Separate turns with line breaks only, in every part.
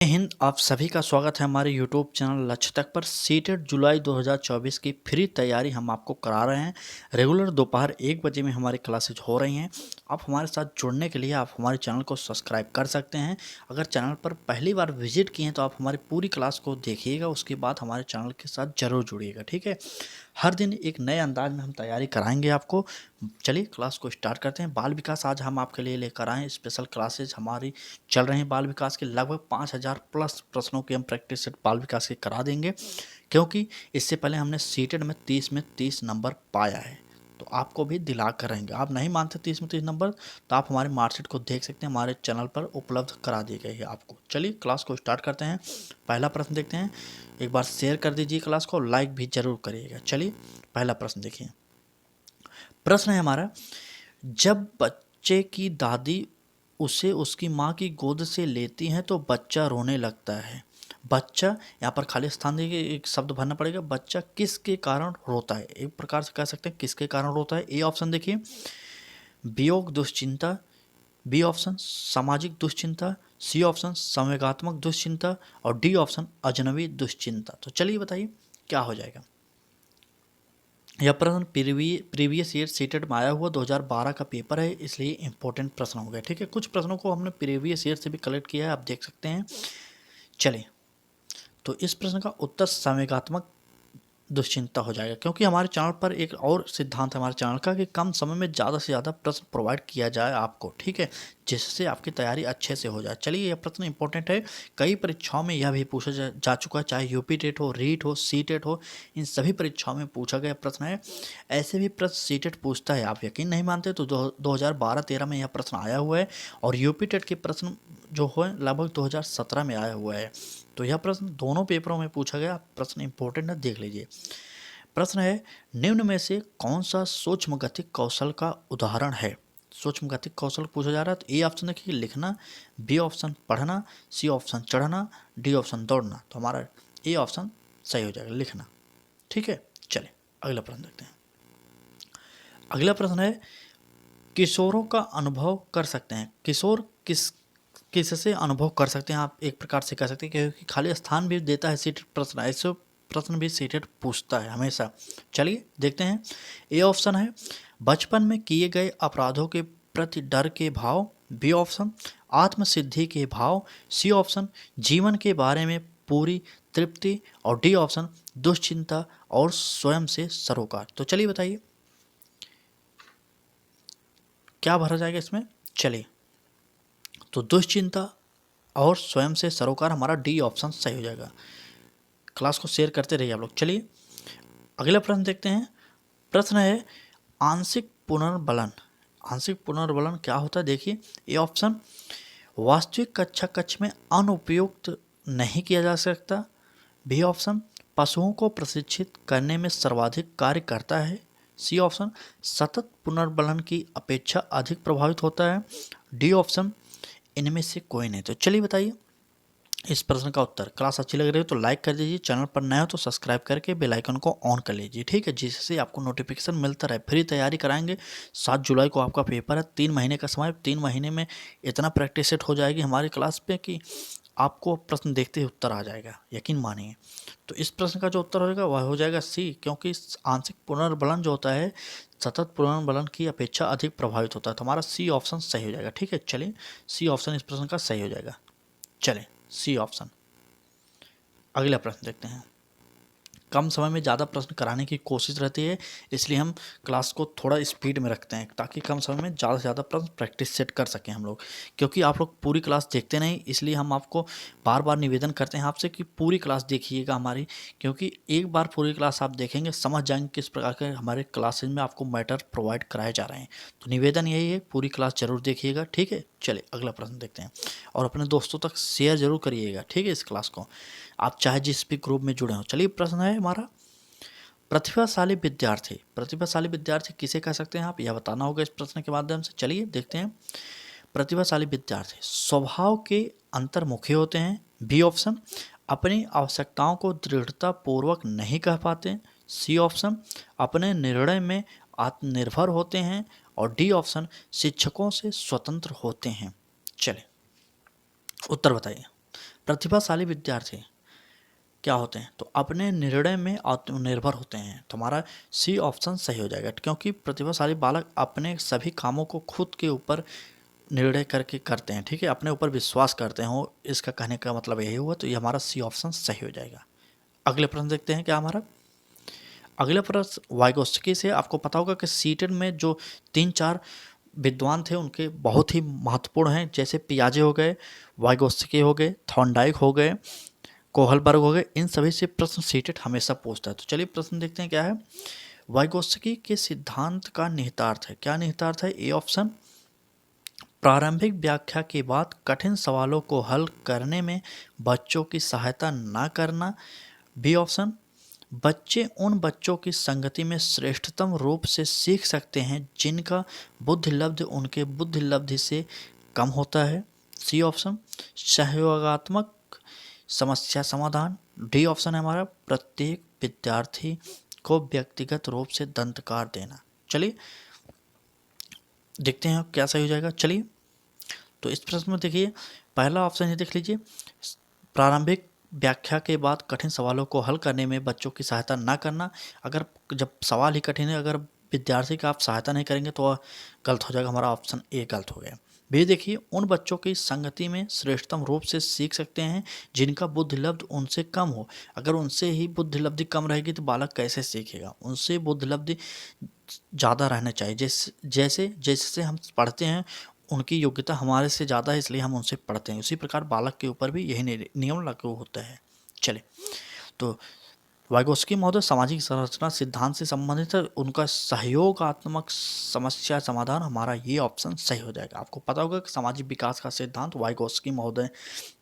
जय हिंद। आप सभी का स्वागत है हमारे यूट्यूब चैनल लक्ष्य तक पर। सीटेट जुलाई 2024 की फ्री तैयारी हम आपको करा रहे हैं। रेगुलर दोपहर 1 बजे में हमारी क्लासेज हो रही हैं। आप हमारे साथ जुड़ने के लिए आप हमारे चैनल को सब्सक्राइब कर सकते हैं। अगर चैनल पर पहली बार विजिट किए हैं तो आप हमारी पूरी क्लास को देखिएगा, उसके बाद हमारे चैनल के साथ ज़रूर जुड़िएगा, ठीक है। हर दिन एक नए अंदाज में हम तैयारी कराएंगे आपको। चलिए क्लास को स्टार्ट करते हैं। बाल विकास आज हम आपके लिए लेकर आए स्पेशल क्लासेज हमारी चल रहे हैं। बाल विकास के लगभग 5000 प्लस प्रश्नों के हम प्रैक्टिस सेट बाल विकास के करा देंगे, क्योंकि इससे पहले हमने सीटेड में 30 नंबर पाया है, तो आपको भी दिला कर रहेंगे। आप नहीं मानते 30 में 30 नंबर, तो आप हमारे मार्कशीट को देख सकते हैं, हमारे चैनल पर उपलब्ध करा दी गई है आपको। चलिए क्लास को स्टार्ट करते हैं। पहला प्रश्न देखते हैं। एक बार शेयर कर दीजिए क्लास को, लाइक भी जरूर करिएगा। चलिए पहला प्रश्न देखिए। प्रश्न है हमारा, जब बच्चे की दादी उसे उसकी माँ की गोद से लेती हैं तो बच्चा रोने लगता है। बच्चा, यहाँ पर खाली स्थान देखिए, एक शब्द भरना पड़ेगा। बच्चा किसके कारण रोता है? एक प्रकार से कह सकते हैं किसके कारण रोता है। ए ऑप्शन देखिए, वियोग दुश्चिंता। बी ऑप्शन सामाजिक दुश्चिंता। C option संवेगात्मक दुश्चिंता। और डी ऑप्शन अजनबी दुश्चिंता। तो चलिए बताइए क्या हो जाएगा। यह प्रश्न प्रीवियस ईयर सीटेट में आया हुआ 2012 का पेपर है, इसलिए इंपॉर्टेंट प्रश्न हो गया, ठीक है। कुछ प्रश्नों को हमने प्रीवियस ईयर से भी कलेक्ट किया है, आप देख सकते हैं। चलिए, तो इस प्रश्न का उत्तर संवेगात्मक दुश्चिंता हो जाएगा, क्योंकि हमारे चैनल पर एक और सिद्धांत है हमारे चैनल का कि कम समय में ज़्यादा से ज़्यादा प्रश्न प्रोवाइड किया जाए आपको, ठीक है, जिससे आपकी तैयारी अच्छे से हो जाए। चलिए, यह प्रश्न इंपॉर्टेंट है, कई परीक्षाओं में यह भी पूछा जा चुका है, चाहे यूपी टेट हो, रीट हो, सी टेट हो, इन सभी परीक्षाओं में पूछा गया प्रश्न है। ऐसे भी प्रश्न सी टेट पूछता है, आप यकीन नहीं मानते तो 2012-13 में यह प्रश्न आया हुआ है, और यूपी टेट के प्रश्न जो हो लगभग 2017 में आया हुआ है। तो यह प्रश्न दोनों पेपरों में पूछा गया प्रश्न, इंपॉर्टेंट है, देख लीजिए। प्रश्न है, निम्न में से कौन सा सूक्ष्म गतिक कौशल का उदाहरण है? सूक्ष्म गतिक कौशल पूछा जा रहा है, तो ए ऑप्शन देखिए लिखना, बी ऑप्शन पढ़ना, सी ऑप्शन चढ़ना, डी ऑप्शन दौड़ना। तो हमारा ए ऑप्शन सही हो जाएगा, लिखना, ठीक है। चले अगला प्रश्न देखते हैं। अगला प्रश्न है, किशोरों का अनुभव कर सकते हैं। किशोर किससे अनुभव कर सकते हैं? आप एक प्रकार से कह सकते हैं, क्योंकि खाली स्थान भी देता है सीटेट प्रश्न, ऐसे प्रश्न भी सीटेट पूछता है हमेशा। चलिए देखते हैं। ए ऑप्शन है बचपन में किए गए अपराधों के प्रति डर के भाव। बी ऑप्शन आत्मसिद्धि के भाव। सी ऑप्शन जीवन के बारे में पूरी तृप्ति। और डी ऑप्शन दुश्चिंता और स्वयं से सरोकार। तो चलिए बताइए क्या भरा जाएगा इसमें। चलिए, तो दुश्चिंता और स्वयं से सरोकार, हमारा डी ऑप्शन सही हो जाएगा। क्लास को शेयर करते रहिए आप लोग। चलिए अगला प्रश्न देखते हैं। प्रश्न है, आंशिक पुनर्बलन। आंशिक पुनर्बलन क्या होता है? देखिए, ए ऑप्शन वास्तविक कक्षा कक्ष में अनुपयुक्त नहीं किया जा सकता। बी ऑप्शन पशुओं को प्रशिक्षित करने में सर्वाधिक कार्य करता है। सी ऑप्शन सतत पुनर्बलन की अपेक्षा अधिक प्रभावित होता है। डी ऑप्शन इनमें से कोई नहीं। तो चलिए बताइए इस प्रश्न का उत्तर। क्लास अच्छी लग रही हो तो लाइक कर दीजिए, चैनल पर नए हो तो सब्सक्राइब करके बेल आइकन को ऑन कर लीजिए, ठीक है, जिससे आपको नोटिफिकेशन मिलता रहे। फ्री तैयारी कराएंगे। 7 जुलाई को आपका पेपर है, 3 महीने का समय। 3 महीने में इतना प्रैक्टिस सेट हो जाएगी हमारी क्लास पे कि आपको प्रश्न देखते ही उत्तर आ जाएगा, यकीन मानिए। तो इस प्रश्न का जो उत्तर होगा वह हो जाएगा सी, क्योंकि आंशिक पुनर्बलन जो होता है सतत पुनर्बलन की अपेक्षा अधिक प्रभावित होता है। तो हमारा सी ऑप्शन सही हो जाएगा, ठीक है। चलिए, सी ऑप्शन इस प्रश्न का सही हो जाएगा। चलें, सी ऑप्शन। अगला प्रश्न देखते हैं। कम समय में ज़्यादा प्रश्न कराने की कोशिश रहती है, इसलिए हम क्लास को थोड़ा स्पीड में रखते हैं, ताकि कम समय में ज़्यादा से ज़्यादा प्रश्न प्रैक्टिस सेट कर सकें हम लोग। क्योंकि आप लोग पूरी क्लास देखते नहीं, इसलिए हम आपको बार बार निवेदन करते हैं आपसे कि पूरी क्लास देखिएगा हमारी, क्योंकि एक बार पूरी क्लास आप देखेंगे समझ जाएंगे किस प्रकार के हमारे क्लासेज में आपको मैटर प्रोवाइड कराए जा रहे हैं। तो निवेदन यही है, पूरी क्लास जरूर देखिएगा, ठीक है। चलिए अगला प्रश्न देखते हैं, और अपने दोस्तों तक शेयर जरूर करिएगा, ठीक है, इस क्लास को, आप चाहे जिस भी ग्रुप में जुड़े हो। चलिए प्रश्न है हमारा, प्रतिभाशाली विद्यार्थी। प्रतिभाशाली विद्यार्थी किसे कह सकते हैं आप, यह बताना होगा इस प्रश्न के माध्यम से। चलिए देखते हैं। प्रतिभाशाली विद्यार्थी स्वभाव के अंतर्मुखी होते हैं। बी ऑप्शन अपनी आवश्यकताओं को दृढ़ता पूर्वक नहीं कह पाते। सी ऑप्शन अपने निर्णय में आत्मनिर्भर होते हैं। और डी ऑप्शन शिक्षकों से स्वतंत्र होते हैं। चलिए उत्तर बताइए। प्रतिभाशाली विद्यार्थी क्या होते हैं, तो अपने निर्णय में आत्मनिर्भर होते हैं। तो हमारा सी ऑप्शन सही हो जाएगा, क्योंकि प्रतिभाशाली बालक अपने सभी कामों को खुद के ऊपर निर्णय करके करते हैं, ठीक है, अपने ऊपर विश्वास करते हो, इसका कहने का मतलब यही हुआ। तो ये हमारा सी ऑप्शन सही हो जाएगा। अगले प्रश्न देखते हैं क्या हमारा। अगला प्रश्न वाइगोत्स्की से। आपको पता होगा कि सीटेट में जो 3-4 विद्वान थे उनके बहुत ही महत्वपूर्ण हैं, जैसे पियाजे हो गए, वाइगोत्स्की हो गए, थॉर्नडाइक हो गए, कोहलबर्ग हो गए। इन सभी से प्रश्न सीटेट हमेशा पूछता है। तो चलिए प्रश्न देखते हैं क्या है। वाइगोत्स्की के सिद्धांत का निहितार्थ है। क्या निहितार्थ है? ए ऑप्शन, प्रारंभिक व्याख्या के बाद कठिन सवालों को हल करने में बच्चों की सहायता न करना। बी ऑप्शन, बच्चे उन बच्चों की संगति में श्रेष्ठतम रूप से सीख सकते हैं जिनका बुद्धिलब्धि उनके बुद्धिलब्धि से कम होता है। सी ऑप्शन, सहयोगात्मक समस्या समाधान। डी ऑप्शन है हमारा, प्रत्येक विद्यार्थी को व्यक्तिगत रूप से दंतकार देना। चलिए देखते हैं क्या सही हो जाएगा। चलिए तो इस प्रश्न में देखिए, पहला ऑप्शन ये देख लीजिए, प्रारंभिक व्याख्या के बाद कठिन सवालों को हल करने में बच्चों की सहायता ना करना। अगर जब सवाल ही कठिन है, अगर विद्यार्थी का आप सहायता नहीं करेंगे तो गलत हो जाएगा, हमारा ऑप्शन ए गलत हो गया। बी देखिए, उन बच्चों की संगति में श्रेष्ठतम रूप से सीख सकते हैं जिनका बुद्धिलब्धि उनसे कम हो। अगर उनसे ही बुद्धिलब्धि कम रहेगी तो बालक कैसे सीखेगा? उनसे बुद्धिलब्धि ज़्यादा रहना चाहिए। जैसे जैसे हम पढ़ते हैं, उनकी योग्यता हमारे से ज़्यादा है, इसलिए हम उनसे पढ़ते हैं। उसी प्रकार बालक के ऊपर भी यही नियम लागू होता है। चले तो वाइगोत्स्की महोदय सामाजिक संरचना सिद्धांत से संबंधित है। उनका सहयोगात्मक समस्या समाधान, हमारा ये ऑप्शन सही हो जाएगा। आपको पता होगा कि सामाजिक विकास का सिद्धांत वाइगोत्स्की महोदय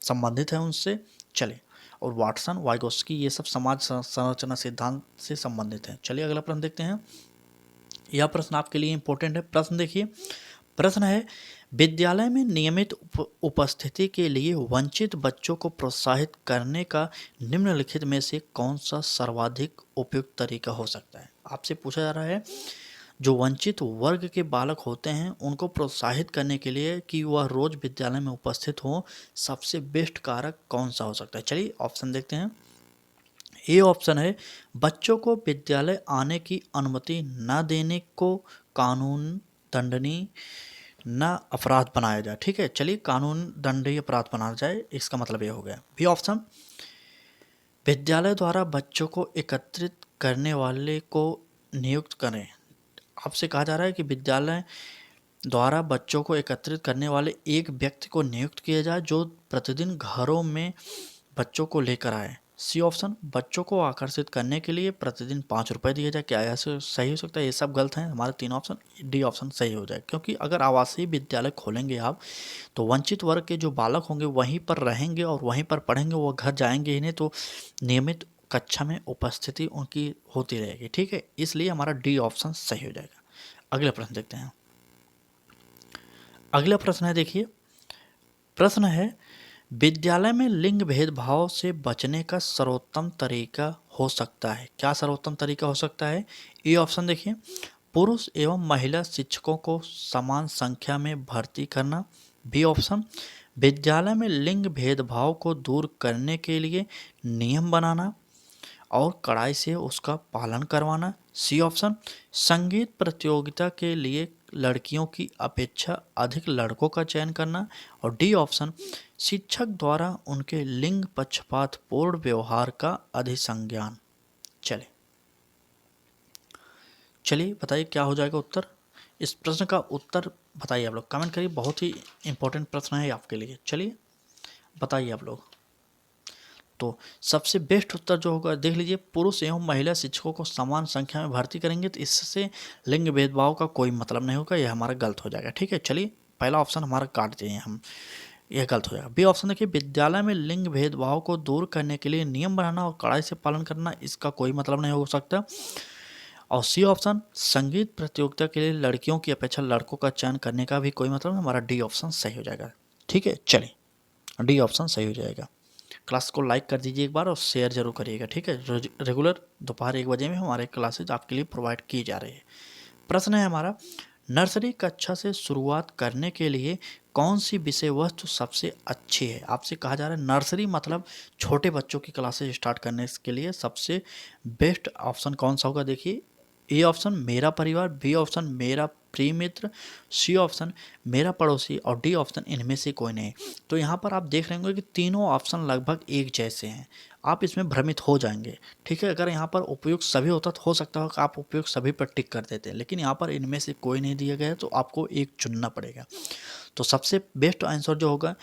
संबंधित है उनसे। चले, और वाटसन, वाइगोत्स्की, ये सब समाज संरचना सिद्धांत से संबंधित है। चलिए अगला प्रश्न देखते हैं। यह प्रश्न आपके लिए इंपॉर्टेंट है। प्रश्न देखिए, प्रश्न है, विद्यालय में नियमित उपस्थिति के लिए वंचित बच्चों को प्रोत्साहित करने का निम्नलिखित में से कौन सा सर्वाधिक उपयुक्त तरीका हो सकता है? आपसे पूछा जा रहा है, जो वंचित वर्ग के बालक होते हैं उनको प्रोत्साहित करने के लिए कि वह रोज विद्यालय में उपस्थित हो, सबसे बेस्ट कारक कौन सा हो सकता है? चलिए ऑप्शन देखते हैं। ए ऑप्शन है, बच्चों को विद्यालय आने की अनुमति न देने को कानून दंडनीय न अपराध बनाया जाए। ठीक है, चलिए कानून दंडनीय अपराध बनाया जाए, इसका मतलब ये हो गया। बी ऑप्शन, विद्यालय द्वारा बच्चों को एकत्रित करने वाले को नियुक्त करें। आपसे कहा जा रहा है कि विद्यालय द्वारा बच्चों को एकत्रित करने वाले एक व्यक्ति को नियुक्त किया जाए जो प्रतिदिन घरों में बच्चों को लेकर आए। सी ऑप्शन, बच्चों को आकर्षित करने के लिए प्रतिदिन 5 रुपये दिए जाए। क्या ऐसे सही हो सकता है? ये सब गलत हैं, हमारे 3 ऑप्शन। डी ऑप्शन सही हो जाए, क्योंकि अगर आवासीय विद्यालय खोलेंगे आप तो वंचित वर्ग के जो बालक होंगे वहीं पर रहेंगे और वहीं पर पढ़ेंगे, वो घर जाएंगे ही नहीं, तो नियमित कक्षा में उपस्थिति उनकी होती रहेगी। ठीक है, इसलिए हमारा डी ऑप्शन सही हो जाएगा। अगला प्रश्न देखते हैं। अगला प्रश्न है, देखिए प्रश्न है, विद्यालय में लिंग भेदभाव से बचने का सर्वोत्तम तरीका हो सकता है। क्या सर्वोत्तम तरीका हो सकता है? ये ऑप्शन देखिए, पुरुष एवं महिला शिक्षकों को समान संख्या में भर्ती करना। बी ऑप्शन, विद्यालय में लिंग भेदभाव को दूर करने के लिए नियम बनाना और कड़ाई से उसका पालन करवाना। सी ऑप्शन, संगीत प्रतियोगिता के लिए लड़कियों की अपेक्षा अधिक लड़कों का चयन करना। और डी ऑप्शन, शिक्षक द्वारा उनके लिंग पक्षपात पूर्ण व्यवहार का अधिसंज्ञान। चलिए बताइए क्या हो जाएगा उत्तर। इस प्रश्न का उत्तर बताइए आप लोग, कमेंट करिए, बहुत ही इंपॉर्टेंट प्रश्न है आपके लिए। चलिए बताइए आप लोग। तो सबसे बेस्ट उत्तर जो होगा देख लीजिए, पुरुष एवं महिला शिक्षकों को समान संख्या में भर्ती करेंगे तो इससे लिंग भेदभाव का कोई मतलब नहीं होगा, यह हमारा गलत हो जाएगा। ठीक है, चलिए पहला ऑप्शन हमारा काट दिए हम, यह गलत हो जाएगा। बी ऑप्शन देखिए, विद्यालय में लिंग भेदभाव को दूर करने के लिए नियम बनाना और कड़ाई से पालन करना, इसका कोई मतलब नहीं हो सकता। और सी ऑप्शन, संगीत प्रतियोगिता के लिए लड़कियों की अपेक्षा लड़कों का चयन करने का भी कोई मतलब नहीं, हमारा डी ऑप्शन सही हो जाएगा। ठीक है, चलिए डी ऑप्शन सही हो जाएगा। क्लास को लाइक कर दीजिए एक बार और शेयर जरूर करिएगा। ठीक है, रेगुलर दोपहर 1 बजे में हमारे क्लासेज आपके लिए प्रोवाइड की जा रही है। प्रश्न है हमारा, नर्सरी कक्षा से शुरुआत करने के लिए कौन सी विषय वस्तु सबसे अच्छी है। आपसे कहा जा रहा है नर्सरी मतलब छोटे बच्चों की क्लासेज स्टार्ट करने के लिए सबसे बेस्ट ऑप्शन कौन सा होगा। देखिए, ए ऑप्शन मेरा परिवार, बी ऑप्शन मेरा प्रिय मित्र, सी ऑप्शन मेरा पड़ोसी और डी ऑप्शन इनमें से कोई नहीं। तो यहाँ पर आप देख रहे होंगे कि तीनों ऑप्शन लगभग एक जैसे हैं। आप इसमें भ्रमित हो जाएंगे। ठीक है, अगर यहाँ पर उपयुक्त सभी होता तो हो सकता हो कि आप उपयुक्त सभी पर टिक कर देते, लेकिन यहाँ पर इनमें से कोई नहीं दिया गया है, तो आपको एक चुनना पड़ेगा। तो सबसे बेस्ट आंसर जो होगा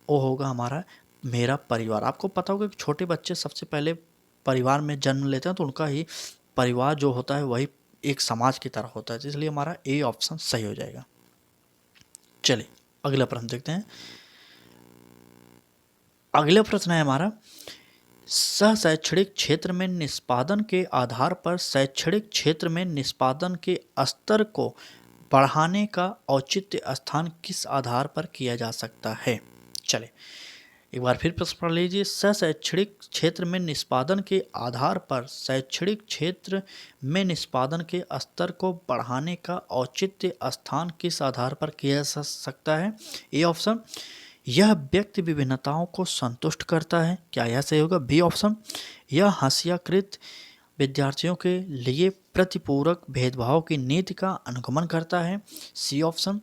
वो होगा हमारा मेरा परिवार। आपको पता होगा कि छोटे बच्चे सबसे पहले परिवार में जन्म लेते हैं, तो उनका ही परिवार जो होता है वही एक समाज की तरह होता है, इसलिए हमारा ए ऑप्शन सही हो जाएगा। चलिए अगला प्रश्न देखते हैं। अगला प्रश्न है हमारा, शैक्षणिक क्षेत्र में निष्पादन के आधार पर शैक्षणिक क्षेत्र में निष्पादन के स्तर को बढ़ाने का औचित्य स्थान किस आधार पर किया जा सकता है। चलिए एक बार फिर प्रश्न पढ़ लीजिए। शैक्षणिक क्षेत्र में निष्पादन के आधार पर शैक्षणिक क्षेत्र में निष्पादन के स्तर को बढ़ाने का औचित्य स्थान किस आधार पर किया जा सकता है। ए ऑप्शन, यह व्यक्ति विभिन्नताओं को संतुष्ट करता है। क्या यह सही होगा। बी ऑप्शन, यह हास्याकृत विद्यार्थियों के लिए प्रतिपूरक भेदभाव की नीति का अनुगमन करता है। सी ऑप्शन,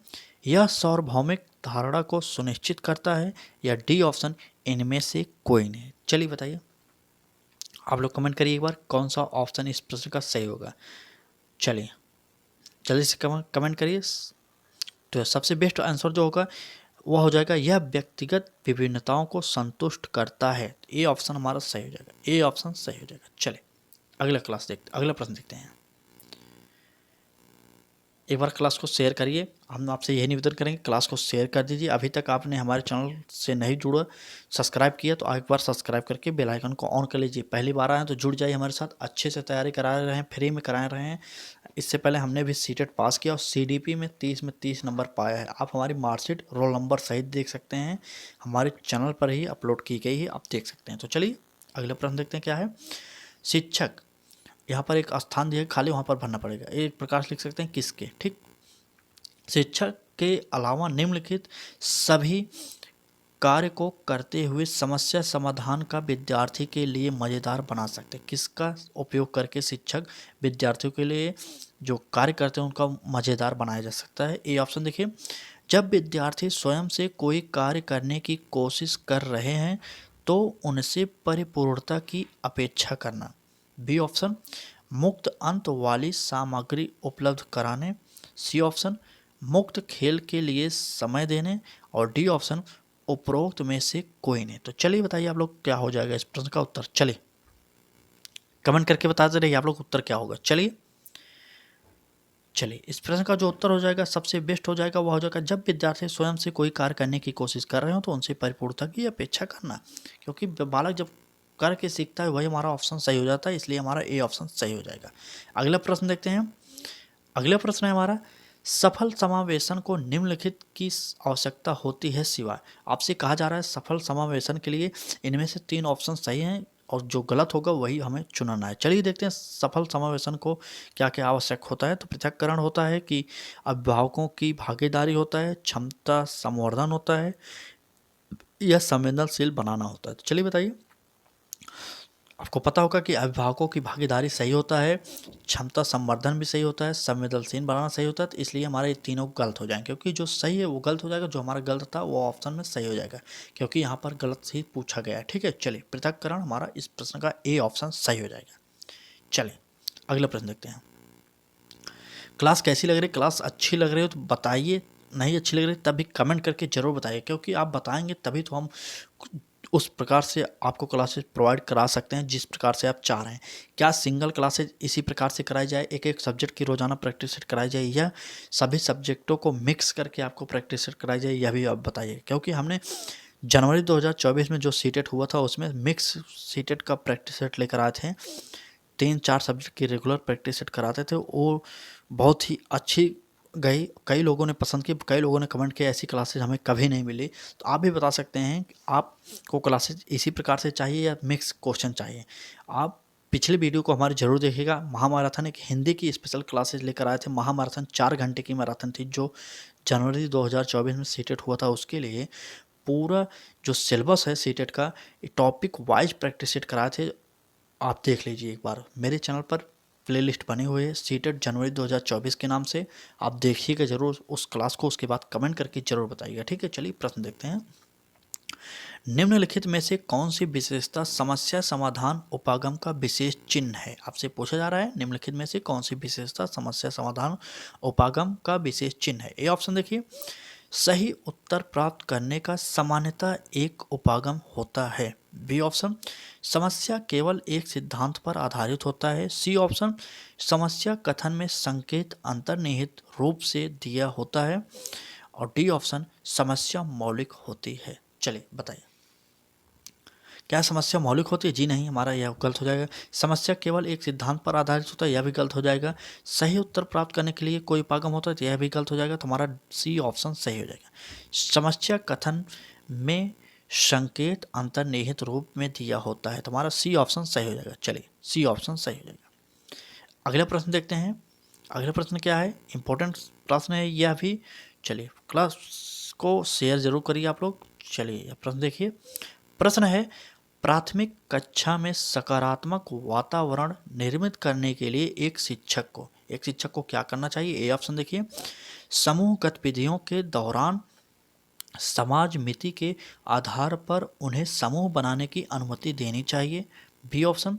यह सार्वभौमिक धारणा को सुनिश्चित करता है। या डी ऑप्शन, इनमें से कोई नहीं। चलिए बताइए, आप लोग कमेंट करिए एक बार कौन सा ऑप्शन इस प्रश्न का सही होगा। चलिए जल्दी से कमेंट करिए। तो सबसे बेस्ट आंसर जो होगा वह हो जाएगा, यह व्यक्तिगत विभिन्नताओं को संतुष्ट करता है। ए ऑप्शन हमारा सही हो जाएगा। ए ऑप्शन सही हो जाएगा। चलिए अगला प्रश्न देखते हैं। एक बार क्लास को शेयर करिए। हम आपसे यही निवेदन करेंगे, क्लास को शेयर कर दीजिए। अभी तक आपने हमारे चैनल से नहीं जुड़ा, सब्सक्राइब किया तो एक बार सब्सक्राइब करके बेल आइकन को ऑन कर लीजिए। पहली बार आए तो जुड़ जाइए हमारे साथ, अच्छे से तैयारी करा रहे हैं, फ्री में करा रहे हैं। इससे पहले हमने भी सीटेट पास किया और सीडीपी में 30 में 30 नंबर पाया है। आप हमारी मार्कशीट रोल नंबर सहित देख सकते हैं, हमारे चैनल पर ही अपलोड की गई है, आप देख सकते हैं। तो चलिए अगला प्रश्न देखते हैं क्या है। शिक्षक, यहाँ पर एक स्थान दिया खाली, वहाँ पर भरना पड़ेगा। एक प्रकाश लिख सकते हैं किसके। ठीक, शिक्षक के अलावा निम्नलिखित सभी कार्य को करते हुए समस्या समाधान का विद्यार्थी के लिए मज़ेदार बना सकते हैं। किसका उपयोग करके शिक्षक विद्यार्थियों के लिए जो कार्य करते हैं उनका मज़ेदार बनाया जा सकता है। ए ऑप्शन देखिए, जब विद्यार्थी स्वयं से कोई कार्य करने की कोशिश कर रहे हैं तो उनसे परिपूर्णता की अपेक्षा करना। बी ऑप्शन, मुक्त अंत वाली सामग्री उपलब्ध कराने। सी ऑप्शन, मुक्त खेल के लिए समय देने। और डी ऑप्शन, उपरोक्त में से कोई नहीं। तो चलिए बताइए आप लोग क्या हो जाएगा इस प्रश्न का उत्तर। चलिए कमेंट करके बताते रहिए आप लोग उत्तर क्या होगा। चलिए इस प्रश्न का जो उत्तर हो जाएगा सबसे बेस्ट हो जाएगा वह हो जाएगा, जब विद्यार्थी स्वयं से कोई कार्य करने की कोशिश कर रहे हो तो उनसे परिपूर्णता की अपेक्षा करना। क्योंकि बालक जब करके सीखता है वही हमारा ऑप्शन सही हो जाता है, इसलिए हमारा ए ऑप्शन सही हो जाएगा। अगला प्रश्न देखते हैं। अगला प्रश्न है हमारा, सफल समावेशन को निम्नलिखित की आवश्यकता होती है सिवाय। आपसे कहा जा रहा है सफल समावेशन के लिए इनमें से 3 ऑप्शन सही हैं और जो गलत होगा वही हमें चुनना है। चलिए देखते हैं सफल समावेशन को क्या क्या आवश्यक होता है। तो पृथक्करण होता है, कि अभिभावकों की भागीदारी होता है, क्षमता संवर्धन होता है, या संवेदनशील बनाना होता है। तो चलिए बताइए, आपको पता होगा कि अभिभावकों की भागीदारी सही होता है, क्षमता संवर्धन भी सही होता है, संवेदनशील बनाना सही होता है। तो इसलिए हमारे ये तीनों गलत हो जाएंगे, क्योंकि जो सही है वो गलत हो जाएगा, जो हमारा गलत था वो ऑप्शन में सही हो जाएगा, क्योंकि यहाँ पर गलत ही पूछा गया है। ठीक है, चलिए पृथक्करण हमारा इस प्रश्न का ए ऑप्शन सही हो जाएगा। चलिए अगला प्रश्न देखते हैं। क्लास कैसी लग रही है? क्लास अच्छी लग रही हो तो बताइए, नहीं अच्छी लग रही तब भी कमेंट करके ज़रूर बताइए, क्योंकि आप बताएंगे तभी तो हम उस प्रकार से आपको क्लासेस प्रोवाइड करा सकते हैं जिस प्रकार से आप चाह रहे हैं। क्या सिंगल क्लासेज इसी प्रकार से कराई जाए, एक एक सब्जेक्ट की रोज़ाना प्रैक्टिस सेट कराई जाए, या सभी सब्जेक्टों को मिक्स करके आपको प्रैक्टिस सेट कराई जाए, यह भी आप बताइए। क्योंकि हमने जनवरी 2024 में जो सीटेट हुआ था उसमें मिक्स सीटेट का प्रैक्टिस सेट लेकर आए थे, 3-4 सब्जेक्ट की रेगुलर प्रैक्टिस सेट कराते थे, वो बहुत ही अच्छी गई। कई लोगों ने पसंद की, कई लोगों ने कमेंट किया ऐसी क्लासेज हमें कभी नहीं मिली। तो आप भी बता सकते हैं कि आपको क्लासेज इसी प्रकार से चाहिए या मिक्स क्वेश्चन चाहिए। आप पिछले वीडियो को हमारे जरूर देखिएगा। महामाराथन एक हिंदी की स्पेशल क्लासेज लेकर आए थे। महामाराथन 4 घंटे की मैराथन थी, जो जनवरी 2024 में सीटेट हुआ था, उसके लिए पूरा जो सिलेबस है सीटेट का, टॉपिक वाइज प्रैक्टिस सेट कराए थे। आप देख लीजिए एक बार, मेरे चैनल पर प्लेलिस्ट बनी हुई है सीटेट जनवरी 2024 के नाम से, आप देखिएगा जरूर उस क्लास को, उसके बाद कमेंट करके जरूर बताइएगा। ठीक है, चलिए प्रश्न देखते हैं। निम्नलिखित में से कौन सी विशेषता समस्या समाधान उपागम का विशेष चिन्ह है? आपसे पूछा जा रहा है निम्नलिखित में से कौन सी विशेषता समस्या समाधान उपागम का विशेष चिन्ह है। ए ऑप्शन देखिए, सही उत्तर प्राप्त करने का सामान्यतः एक उपागम होता है। बी ऑप्शन, समस्या केवल एक सिद्धांत पर आधारित होता है। सी ऑप्शन, समस्या कथन में संकेत अंतर्निहित रूप से दिया होता है। और डी ऑप्शन, समस्या मौलिक होती है। चलिए बताइए, क्या समस्या मौलिक होती है? जी नहीं, हमारा यह गलत हो जाएगा। समस्या केवल एक सिद्धांत पर आधारित होता है, यह भी गलत हो जाएगा। सही उत्तर प्राप्त करने के लिए कोई उपागम होता है, तो यह भी गलत हो जाएगा। तो हमारा सी ऑप्शन सही हो जाएगा। समस्या कथन में संकेत अंतर्निहित रूप में दिया होता है, तो हमारा सी ऑप्शन सही हो जाएगा। चलिए, सी ऑप्शन सही हो जाएगा। अगला प्रश्न देखते हैं। अगला प्रश्न क्या है, इंपॉर्टेंट प्रश्न है यह भी। चलिए, क्लास को शेयर जरूर करिए आप लोग। चलिए प्रश्न देखिए। प्रश्न है, प्राथमिक कक्षा में सकारात्मक वातावरण निर्मित करने के लिए एक शिक्षक को क्या करना चाहिए? ए ऑप्शन देखिए, समूह गतिविधियों के दौरान समाज मिति के आधार पर उन्हें समूह बनाने की अनुमति देनी चाहिए। बी ऑप्शन,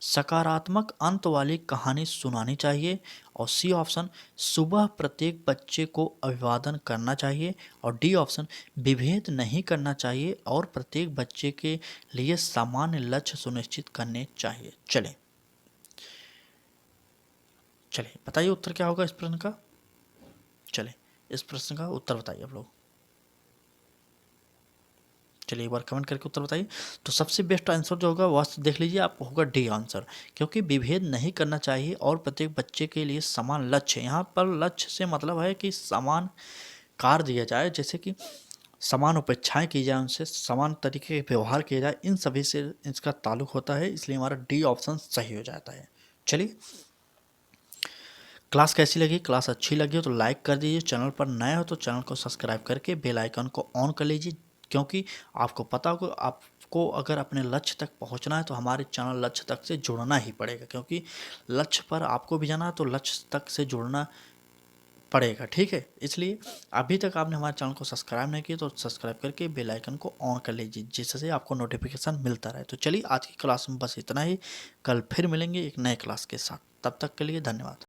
सकारात्मक अंत वाली कहानी सुनानी चाहिए। और सी ऑप्शन, सुबह प्रत्येक बच्चे को अभिवादन करना चाहिए। और डी ऑप्शन, विभेद नहीं करना चाहिए और प्रत्येक बच्चे के लिए सामान्य लक्ष्य सुनिश्चित करने चाहिए। चलें बताइए उत्तर क्या होगा इस प्रश्न का। चलें, इस प्रश्न का उत्तर बताइए आप लोग। चलिए एक बार कमेंट करके उत्तर बताइए। तो सबसे बेस्ट आंसर जो होगा वह देख लीजिए आप, होगा डी आंसर, क्योंकि विभेद नहीं करना चाहिए और प्रत्येक बच्चे के लिए समान लक्ष्य। यहाँ पर लक्ष्य से मतलब है कि समान कार्य दिया जाए, जैसे कि समान उपेक्षाएं की जाए, उनसे समान तरीके के व्यवहार किया जाए, इन सभी से इसका ताल्लुक होता है, इसलिए हमारा डी ऑप्शन सही हो जाता है। चलिए, क्लास कैसी लगी? क्लास अच्छी लगी हो तो लाइक कर दीजिए, चैनल पर नए हो तो चैनल को सब्सक्राइब करके बेल आइकन को ऑन कर लीजिए, क्योंकि आपको पता होगा आपको अगर अपने लक्ष्य तक पहुंचना है तो हमारे चैनल लक्ष्य तक से जुड़ना ही पड़ेगा, क्योंकि लक्ष्य पर आपको भी जाना है तो लक्ष्य तक से जुड़ना पड़ेगा। ठीक है, इसलिए अभी तक आपने हमारे चैनल को सब्सक्राइब नहीं किया तो सब्सक्राइब करके बेल आइकन को ऑन कर लीजिए, जिससे आपको नोटिफिकेशन मिलता रहे। तो चलिए, आज की क्लास में बस इतना ही। कल फिर मिलेंगे एक नए क्लास के साथ, तब तक के लिए धन्यवाद।